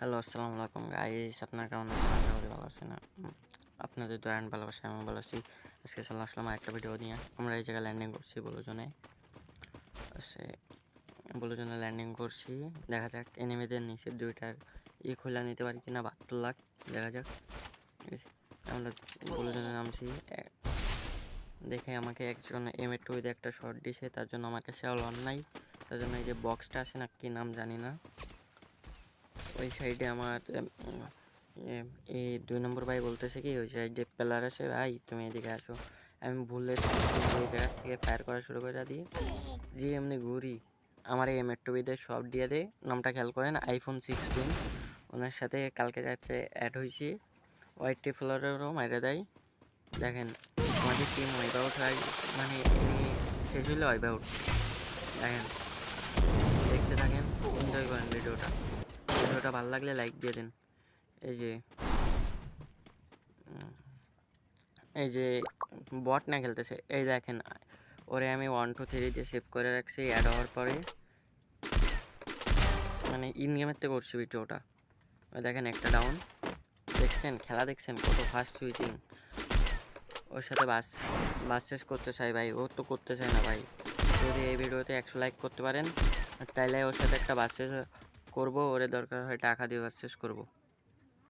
Hello, আসসালামু আলাইকুম guys. আপনারা কেমন আছেন? আশা করি ভালো আছেন। আপনাদের দয়া অ্যান্ড ভালোবাসায় আমি ভালো আছি। আজকে চলে আসলাম আরেকটা ভিডিও নিয়ে। আমরা এই জায়গায় ল্যান্ডিং করছি ব্লুজোনে। ব্লুজোনে ল্যান্ডিং করছি। দেখা যাক এনিমিদের নিচের দুইটার খোলা নিতে পারি কিনা। 72 লাখ। দেখা যাক। আমরা ব্লুজোনে নামছি। দেখে আমাকে একজন M82 দিয়ে একটা শট দিছে, তার জন্য আমার কাছে অন নাই। তার জন্য এই যে বক্সটা আছে না, কি নাম জানি না, ওই সাইডে আমার এই 2 নম্বর ভাই বলতেছে কি ওই সাইডে প্লেয়ার আছে, ভাই তুমি এদিকে আসো। আমি ভুলে ওই জায়গা থেকে ফায়ার করা শুরু করে দিই, যে এমনি ঘুরি আমার এই M82 সব দিয়ে দেয়। নামটা খেয়াল করেন, iPhone 16। ওনার সাথে কালকে রাত্রে অ্যাড হয়েছি। ওয়াইটি ফ্লোরেরও মাইরে দেয়। দেখেন আমাদের টিম ওয়াইপ আউট হয়, মানে শেষ হইলে ওয়াইপ আউট। দেখেন, দেখতে থাকেন, এনজয় করেন ভিডিওটা ভালো লাগলে লাইক দিয়ে দিন। এই যে বট না খেলতেছে, এই দেখেন ওরে আমি 1 2 3 দিয়ে সেভ করে রাখছি অ্যাড হওয়ার পরে, মানে ইন গেমের থেকে করছি ভিডিওটা। ওই দেখেন একটা ডাউন, দেখছেন খেলা, দেখছেন কত ফাস্ট সুইচিং। ওর সাথে বাস শেষ করতে চাই ভাই, ও তো করতে চায় না ভাই। যদি এই ভিডিওতে 100 লাইক করতে পারেন তাইলে ওর সাথে একটা বাস শেষ করবো, ওরে দরকার হয় টাকা দিয়ে বাস শেষ করবো।